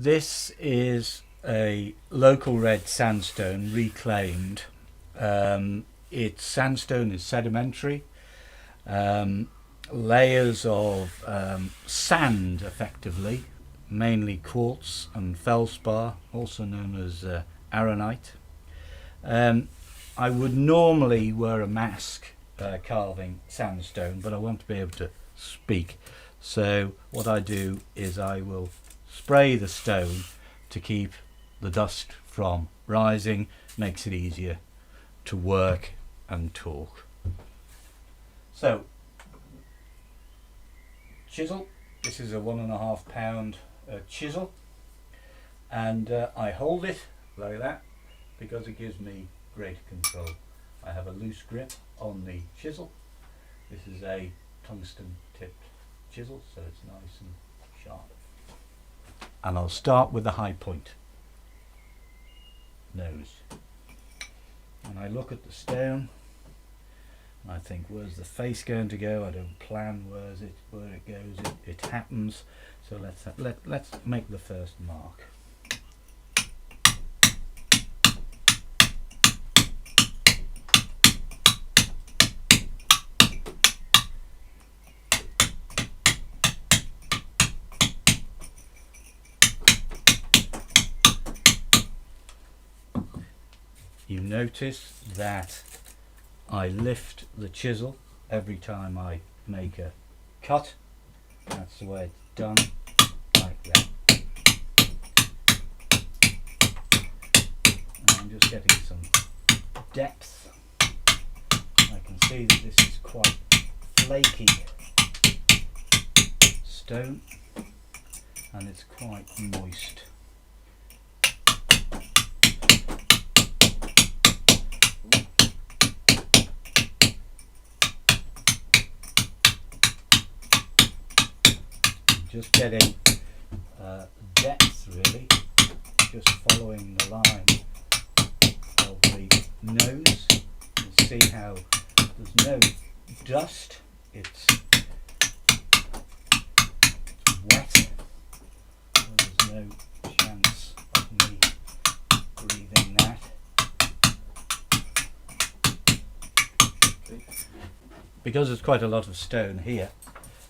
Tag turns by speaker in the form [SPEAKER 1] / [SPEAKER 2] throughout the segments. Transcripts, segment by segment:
[SPEAKER 1] This is a local red sandstone reclaimed. Its sandstone is sedimentary. Layers of sand, effectively, mainly quartz and feldspar, also known as aronite. I would normally wear a mask carving sandstone, but I want to be able to speak. So what I do is I will spray the stone to keep the dust from rising, makes it easier to work and talk. So, chisel. This is a 1.5 pound chisel, and I hold it like that because it gives me greater control. I have a loose grip on the chisel. This is a tungsten tipped chisel, so it's nice and sharp. And I'll start with the high point, nose. And I look at the stone and I think, where's the face going to go? I don't plan where it goes. It happens. So let's make the first mark. You notice that I lift the chisel every time I make a cut. That's the way it's done, like that. And I'm just getting some depth. I can see that this is quite flaky stone and it's quite moist. Just getting depth, really, just following the line of the nose. You'll see how there's no dust, it's wet, so there's no chance of me breathing that. Because there's quite a lot of stone here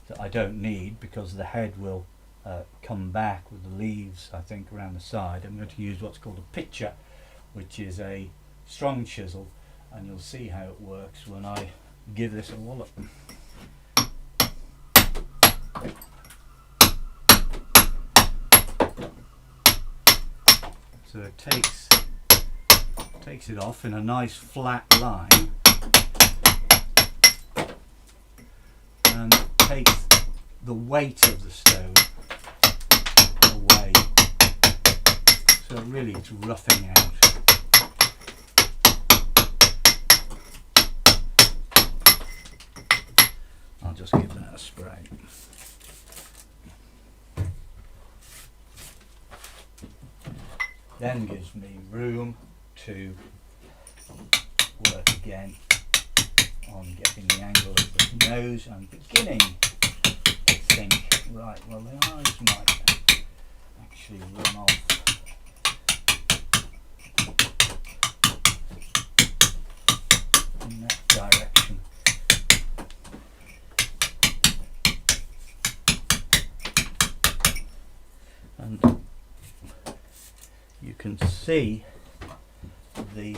[SPEAKER 1] that I don't need, because the head will come back with the leaves, I think, around the side. I'm going to use what's called a pitcher, which is a strong chisel, and you'll see how it works when I give this a wallop. So it takes it off in a nice flat line and takes the weight of the stone away, so really it's roughing out. I'll just give that a spray. Then gives me room to work again on getting the angle of the nose. I'm beginning to think, right, well, the eyes might actually run off. In that direction. And you can see the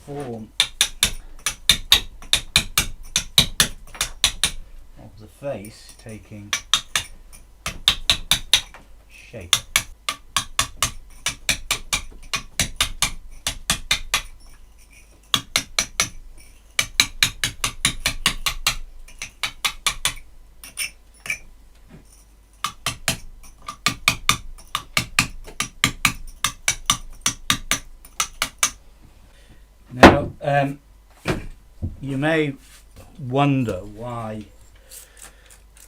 [SPEAKER 1] form of the face taking shape. Now, you may wonder why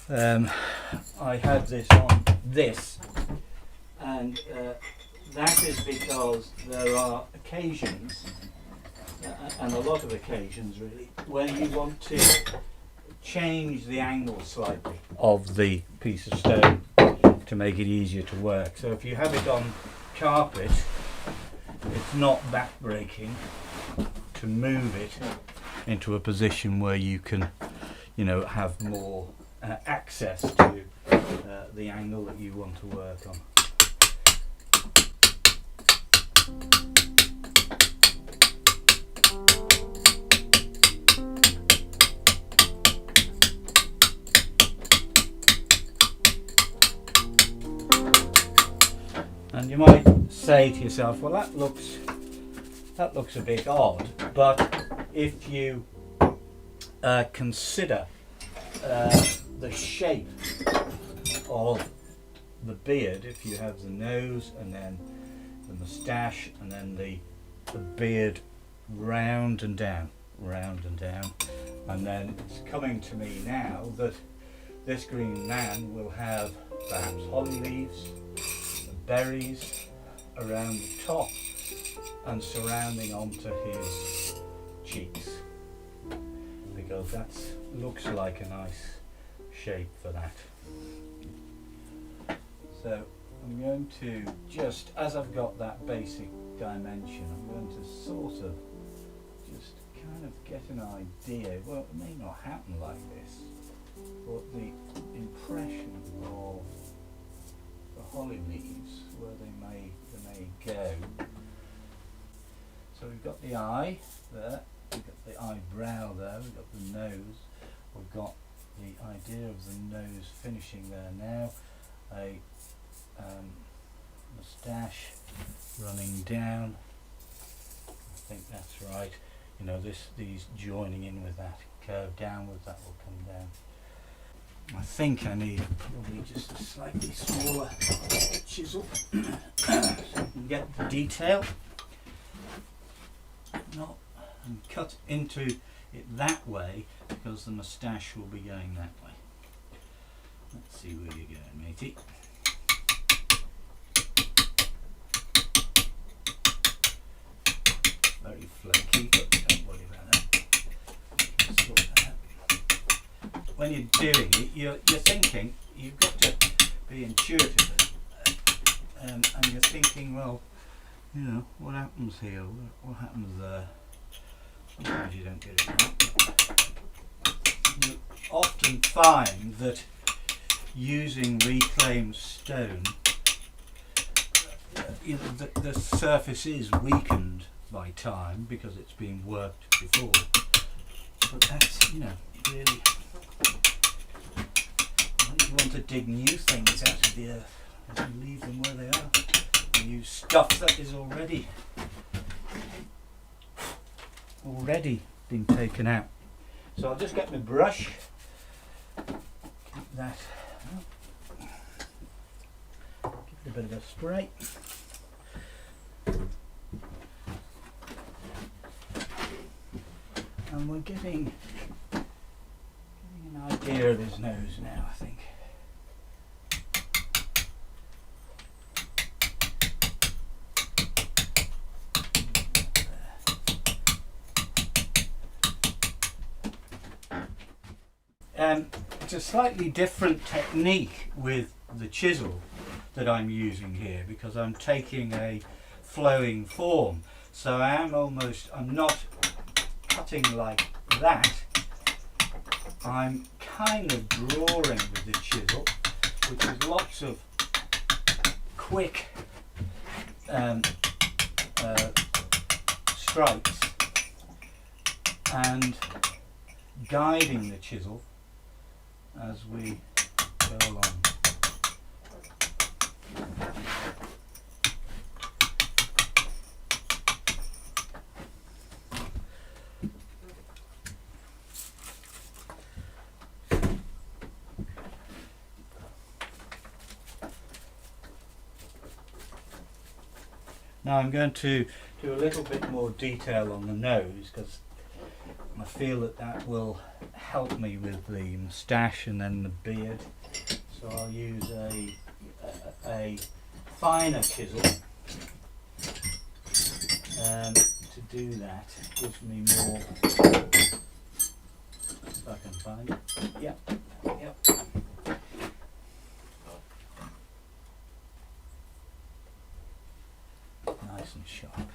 [SPEAKER 1] I had this on this, and that is because there are occasions, and a lot of occasions really, when you want to change the angle slightly of the piece of stone to make it easier to work. So if you have it on carpet, it's not back-breaking to move it into a position where you can, you know, have more access to the angle that you want to work on. And you might say to yourself, well, that looks a bit odd, but if you consider the shape of the beard, if you have the nose and then the moustache and then the beard round and down, and then it's coming to me now that this green man will have perhaps holly leaves, berries around the top and surrounding onto his cheeks, because that looks like a nice shape for that. So I'm going to just, as I've got that basic dimension, I'm going to sort of just kind of get an idea. Well, it may not happen like this, but the impression of the holly leaves, where they may go. So we've got the eye there, we've got the eyebrow there, we've got the nose, we've got the idea of the nose finishing there now, a moustache running down. I think that's right. You know, these joining in with that curve downwards, that will come down. I think I need probably just a slightly smaller chisel so I can get the detail. Not and cut into it that way, because the moustache will be going that way. Let's see where you're going, matey. Very flaky, but don't worry about that. Sort that out. When you're doing it, you're thinking, you've got to be intuitive, and you're thinking, well, you know, what happens here? What happens there? Sometimes you don't get it right. You often find that using reclaimed stone, you know, the surface is weakened by time because it's been worked before. But that's, you know, really, if you want to dig new things out of the earth, you leave them where they are. Use stuff that is already been taken out. So I'll just get my brush, that, give it a bit of a spray. And we're getting an idea of his nose now, I think. It's a slightly different technique with the chisel that I'm using here, because I'm taking a flowing form. So I'm not cutting like that. I'm kind of drawing with the chisel, which is lots of quick strikes, and guiding the chisel as we go along. Now I'm going to do a little bit more detail on the nose, because I feel that will help me with the moustache and then the beard. So I'll use a finer chisel to do that. It gives me more, if I can find it. Yep. Yep. Nice and sharp.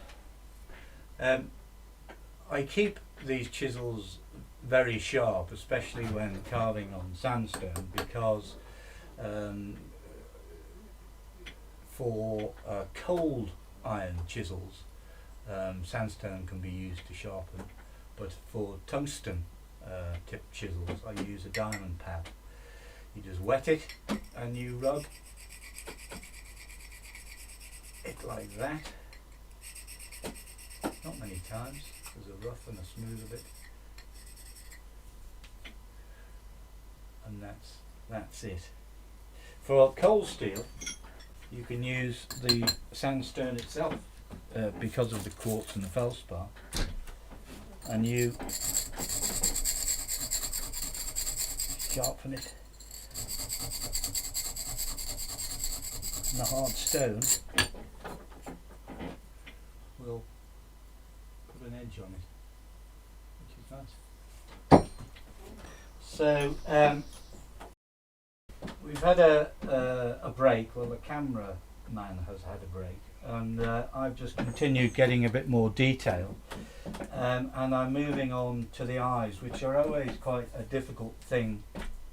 [SPEAKER 1] I keep these chisels very sharp, especially when carving on sandstone, because for cold iron chisels, sandstone can be used to sharpen, but for tungsten tip chisels I use a diamond pad. You just wet it and you rub it like that, not many times, there's a rough and a smooth a bit, and that's it. For cold steel you can use the sandstone itself, because of the quartz and the feldspar, and you sharpen it, and the hard stone will put an edge on it, which is nice. So we've had a break, well the camera man has had a break, and I've just continued getting a bit more detail, and I'm moving on to the eyes, which are always quite a difficult thing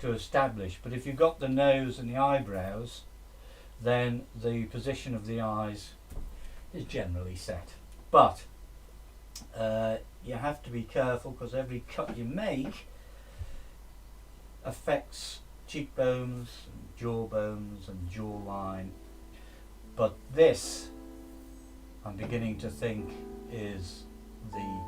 [SPEAKER 1] to establish, but if you've got the nose and the eyebrows, then the position of the eyes is generally set. But you have to be careful, because every cut you make affects cheekbones, and jawbones and jawline. But this, I'm beginning to think, is the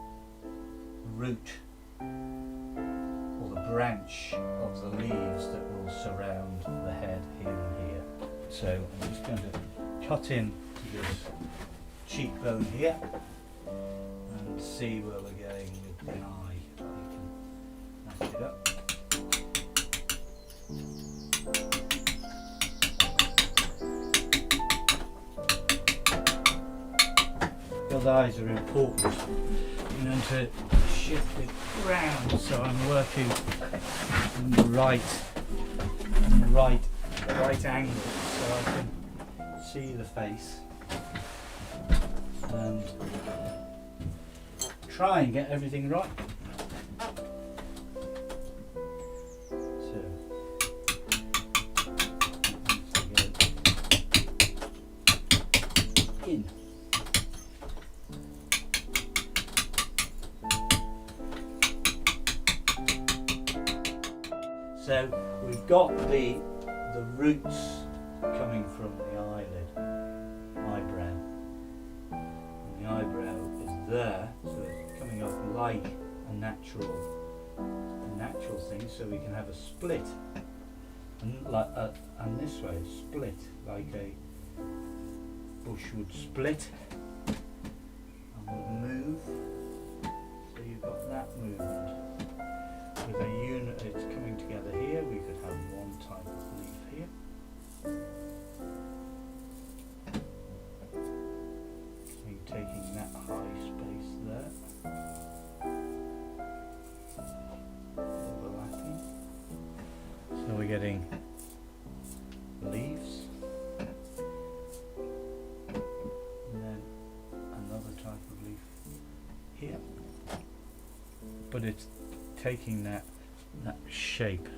[SPEAKER 1] root or the branch of the leaves that will surround the head here and here. So I'm just going to cut in to this cheekbone here and see where we're going with the eye. I can match it up. Because eyes are important, you know, to shift it round, so I'm working in the right angle, so I can see the face and try and get everything right. In. So we've got the roots coming from the eyebrow, and the eyebrow is there, so it's coming off like a natural thing. So we can have a split, and this way a split like a bush would split, and would move. So you've got that movement. With a unit, it's coming together here. We could have one type of leaf here. So you're taking that high space there, overlapping. So we're getting leaves, and then another type of leaf here. But it's taking that shape,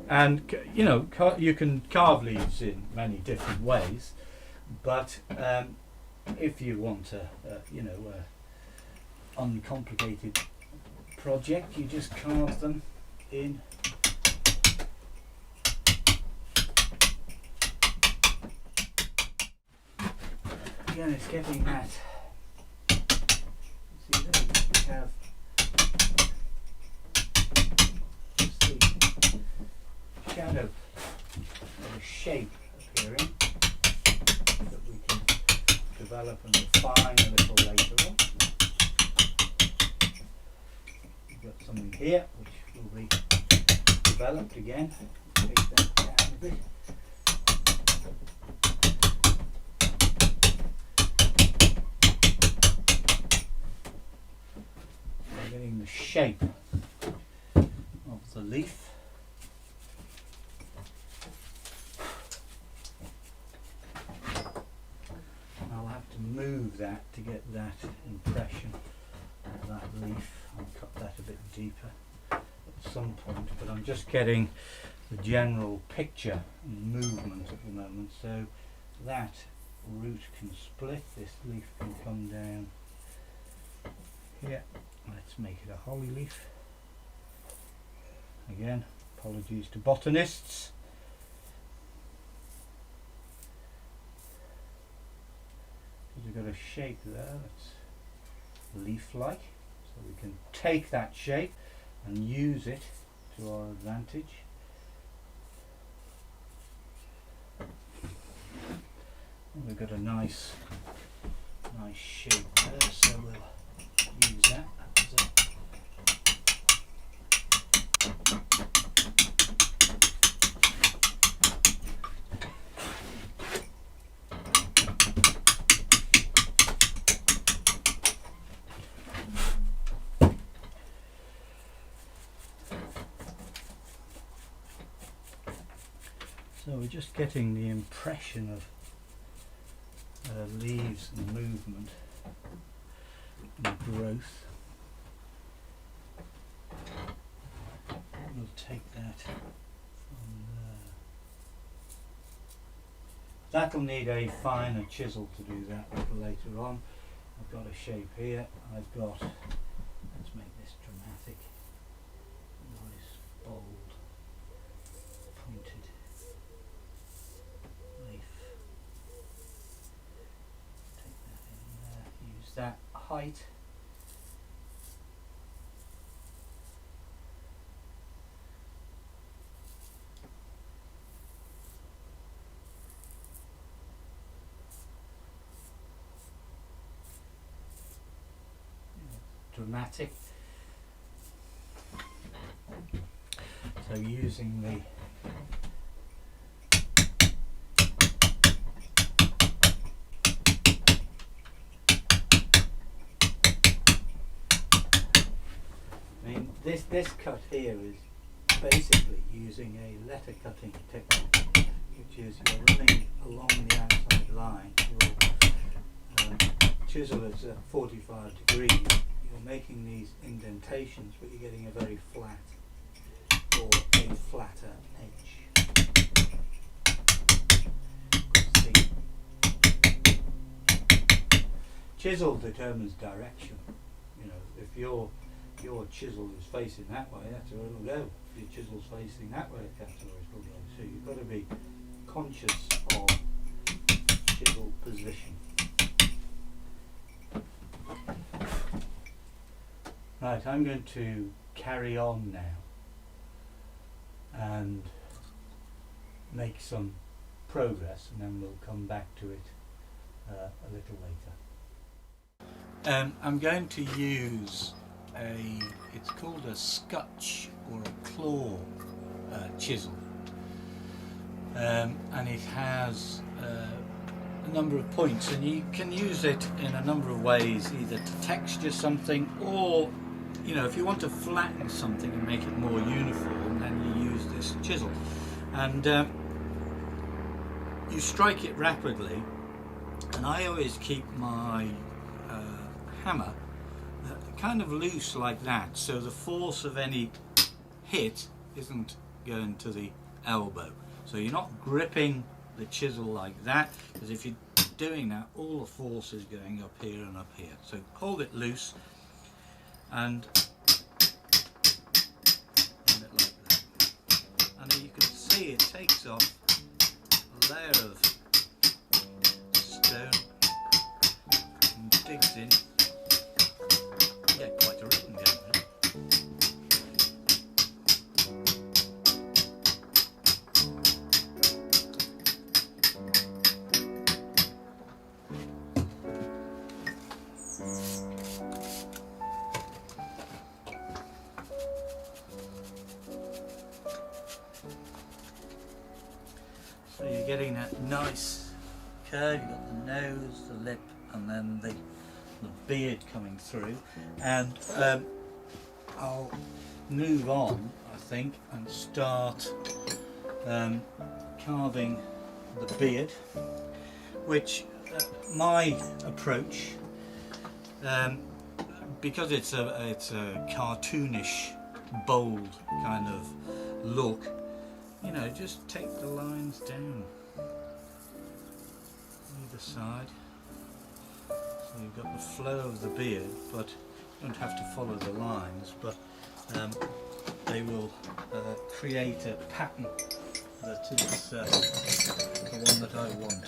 [SPEAKER 1] and you know, you can carve leaves in many different ways, but if you want a uncomplicated project, you just carve them in. Again, it's getting that. See, there we have shadow of a shape appearing that we can develop and refine a little later on. We've got something here which will be developed again. Take that down a bit. We're getting the shape the leaf. I'll have to move that to get that impression of that leaf. I'll cut that a bit deeper at some point, but I'm just getting the general picture and movement at the moment. So that root can split, this leaf can come down here. Let's make it a holly leaf. Again, apologies to botanists. We've got a shape there that's leaf-like, so we can take that shape and use it to our advantage. And we've got a nice shape there, so we'll use that. So we're just getting the impression of leaves and movement and growth. We'll take that from there. That'll need a finer chisel to do that a little later on. I've got a shape here. I've got, let's make this dramatic, nice, bold, pointed leaf. Take that in there, use that height. Dramatic. So using the this cut here is basically using a letter cutting technique, which is you're running along the outside line. Your chisel is at 45 degrees. You're making these indentations, but you're getting a very flat or a flatter edge. The chisel determines direction. You know, if your chisel is facing that way, that's where it'll go. If your chisel's facing that way, that's where it'll go. So you've got to be conscious of chisel position. Right, I'm going to carry on now and make some progress, and then we'll come back to it a little later. I'm going to use it's called a scutch or a claw chisel, and it has a number of points, and you can use it in a number of ways, either to texture something, or you know, if you want to flatten something and make it more uniform, then you use this chisel, and you strike it rapidly. And I always keep my hammer kind of loose like that, so the force of any hit isn't going to the elbow. So you're not gripping the chisel like that, because if you're doing that, all the force is going up here and up here. So hold it loose and hold it like that. And you can see it takes off a layer of stone and digs in. Yeah, quite a rhythm going there. So you're getting that nice curve. You've got the nose, the lip, and then the beard coming through. And I'll move on, I think, and start carving the beard, which my approach, because it's a cartoonish, bold kind of look, you know, just take the lines down either side, so you've got the flow of the beard, but you don't have to follow the lines, but they will create a pattern that is the one that I want.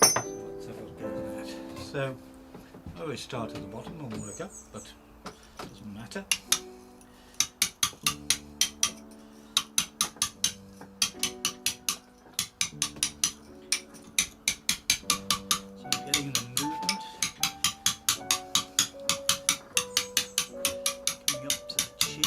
[SPEAKER 1] So let's have a look at that. So I always start at the bottom and work up, but it doesn't matter. So getting the movement, coming up to the chin.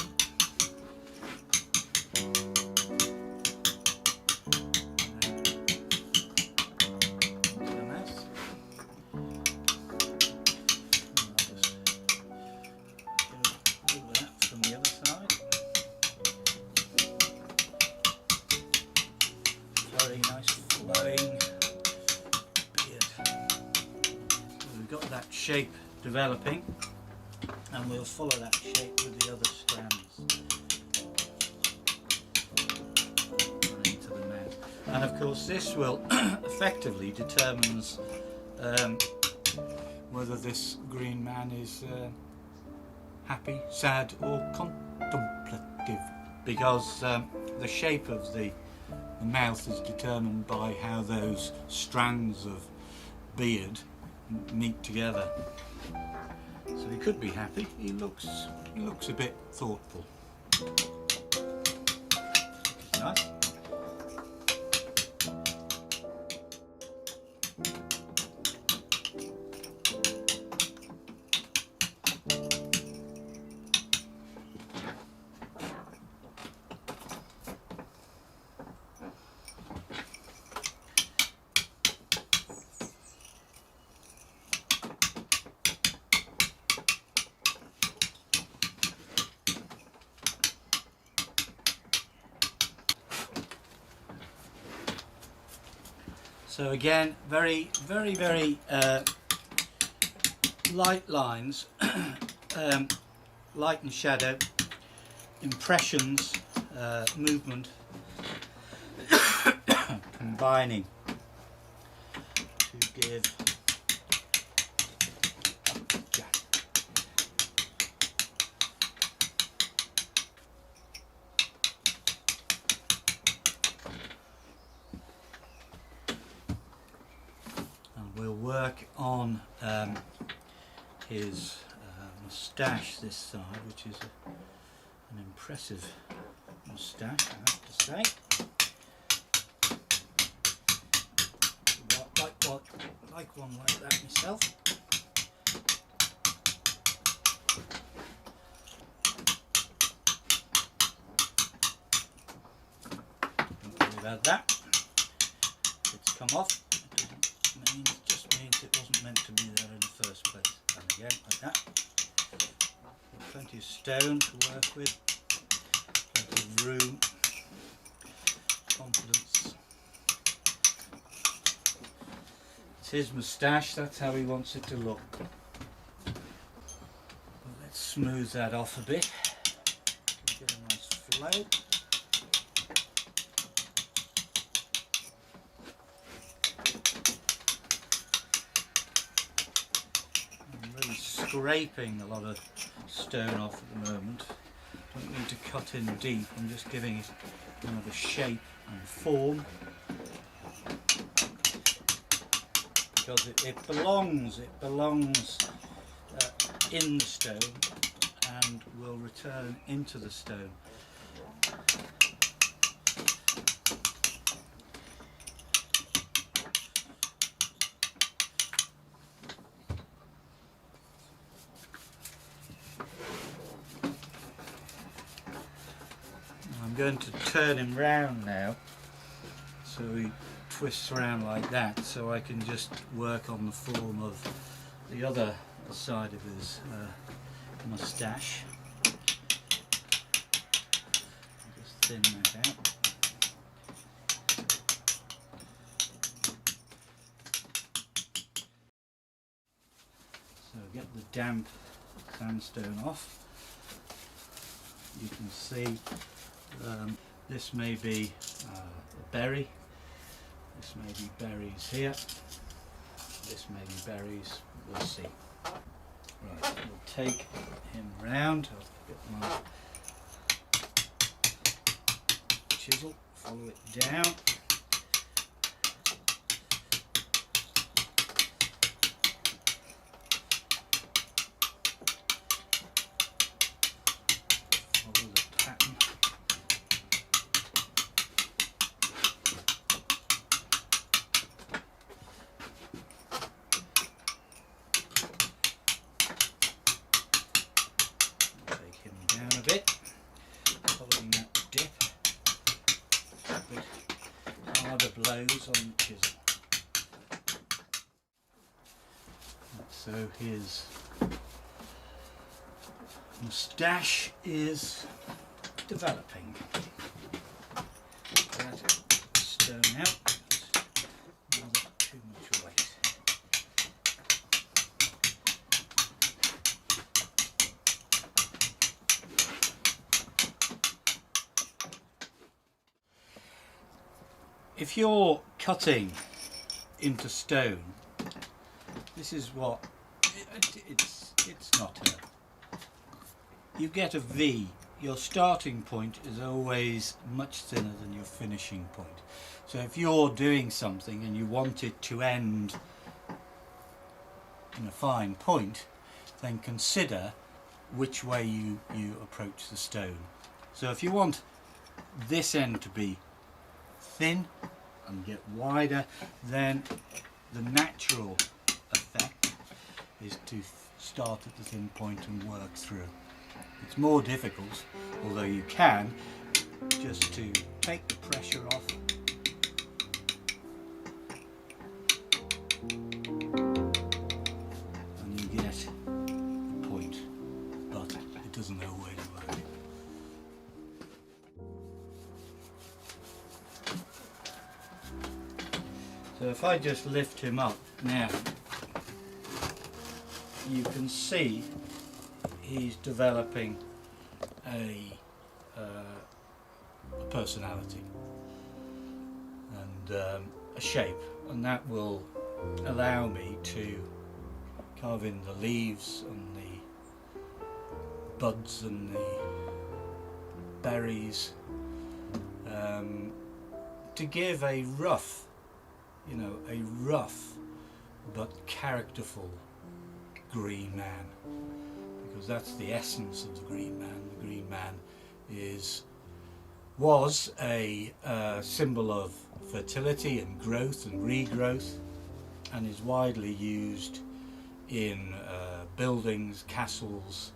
[SPEAKER 1] Very nice flowing beard. So we've got that shape developing, and we'll follow that shape with the other strands into the mouth. And of course this will effectively determines whether this green man is happy, sad or contemplative, because the shape of the mouth is determined by how those strands of beard meet together. So he could be happy. He looks a bit thoughtful. Nice. So again, very light lines, light and shadow, impressions, movement, combining to give we'll work on his moustache this side, which is an impressive moustache, I have to say. Like one like that myself. Don't worry about that. It's come off. It just means it wasn't meant to be there in the first place. And again, like that. Plenty of stone to work with, plenty of room, confidence. It's his moustache, that's how he wants it to look. But let's smooth that off a bit. Get a nice flow. Scraping a lot of stone off at the moment. Don't need to cut in deep, I'm just giving it kind of a shape and form, because it belongs in the stone and will return into the stone. I'm going to turn him round now, so he twists around like that, so I can just work on the form of the other side of his moustache. thin that out. So get the damp sandstone off. You can see this may be a berry, this may be berries here, this may be berries, we'll see. Right, we'll take him round. I'll get my chisel, follow it down. Follow the pattern. Take him down a bit, following that dip. A bit harder blows on the chisel. So his moustache is developing. That stone out, not too much weight. If you're cutting into stone, this is what it's not a, you get a V. Your starting point is always much thinner than your finishing point. So if you're doing something and you want it to end in a fine point, then consider which way you approach the stone. So if you want this end to be thin and get wider, then the natural effect is to start at the thin point and work through. It's more difficult, although you can, just to take the pressure off and you get a point, but it doesn't always work. So if I just lift him up now, you can see he's developing a personality and a shape, and that will allow me to carve in the leaves and the buds and the berries to give a rough, a rough but characterful green man, because that's the essence of the green man. The green man was a symbol of fertility and growth and regrowth, and is widely used in buildings, castles,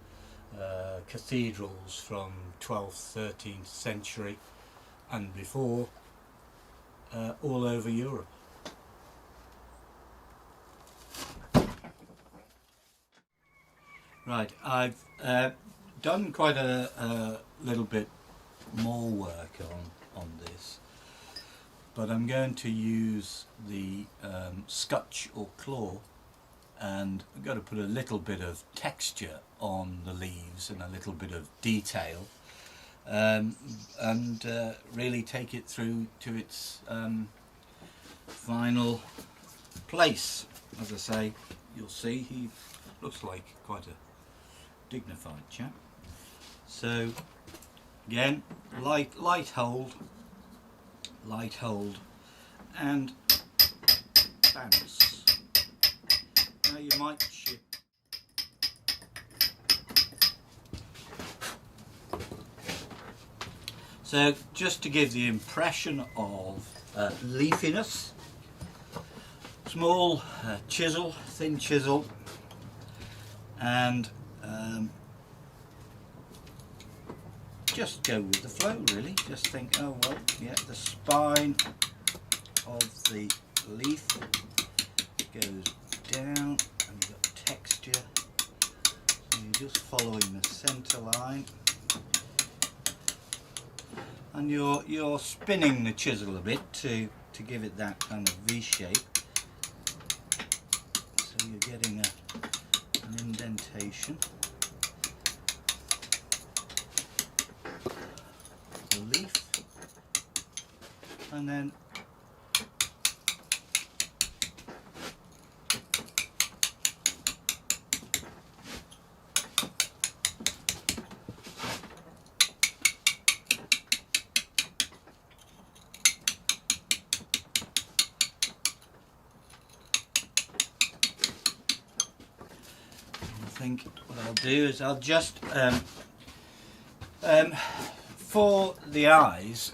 [SPEAKER 1] cathedrals from 12th, 13th century and before, all over Europe. Right, I've done quite a little bit more work on this, but I'm going to use the scutch or claw, and I've got to put a little bit of texture on the leaves and a little bit of detail, and really take it through to its final place. As I say, you'll see he looks like quite a dignified chap. So again, light hold, and bounce. Now you might ship. So just to give the impression of leafiness, small chisel, thin chisel, and just go with the flow really. Just think, oh well, yeah, the spine of the leaf goes down and you've got texture. So you're just following the centre line. and you're spinning the chisel a bit to give it that kind of V shape. So you're getting an indentation. The leaf, and then I think what I'll do is I'll just for the eyes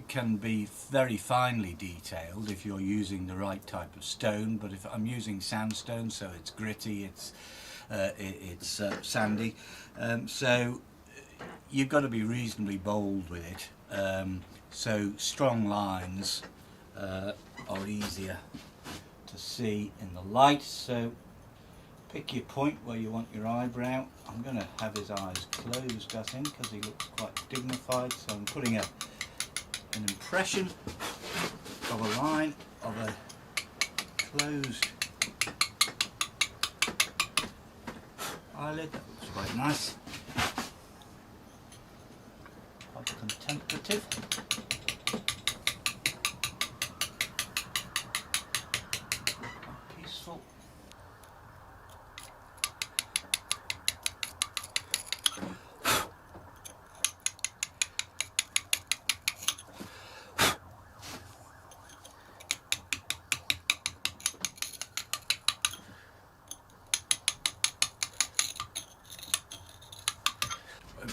[SPEAKER 1] can be very finely detailed if you're using the right type of stone, but if I'm using sandstone, so it's gritty, it's sandy, so you've got to be reasonably bold with it, so strong lines are easier to see in the light. So pick your point where you want your eyebrow. I'm going to have his eyes closed, I think, because he looks quite dignified. So I'm putting an impression of a line of a closed eyelid. That looks quite nice. Quite contemplative. Quite peaceful.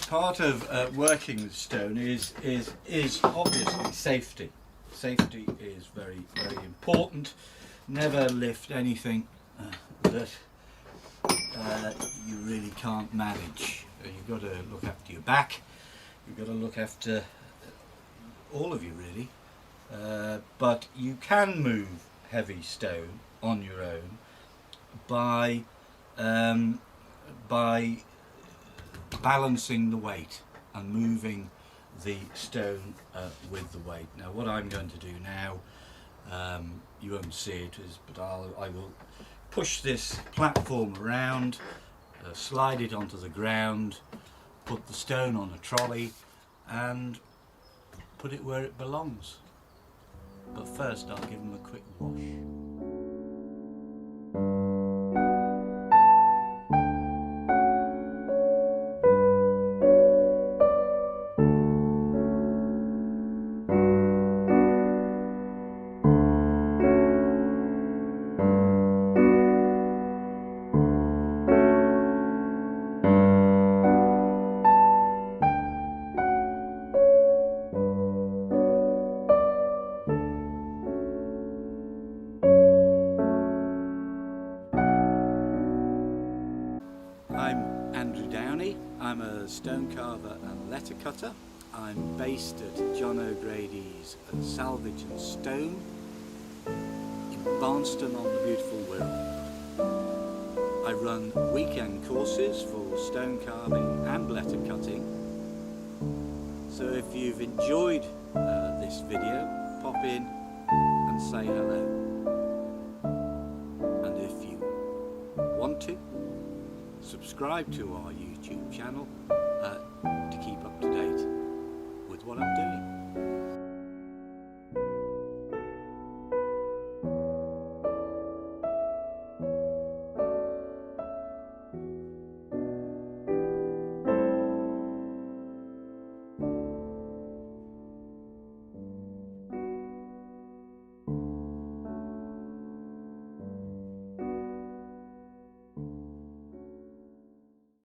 [SPEAKER 1] Part of working with stone is obviously safety. Safety is very important. Never lift anything that you really can't manage. You've got to look after your back. You've got to look after all of you really. But you can move heavy stone on your own by balancing the weight and moving the stone with the weight. Now what I'm going to do now, you won't see it, but I will push this platform around, slide it onto the ground, put the stone on a trolley and put it where it belongs. But first I'll give them a quick wash. I'm a stone carver and letter cutter. I'm based at John O'Grady's Salvage and Stone in Barnston on the beautiful Wirral. I run weekend courses for stone carving and letter cutting. So if you've enjoyed this video, pop in and say hello. And if you want to, subscribe to our YouTube channel.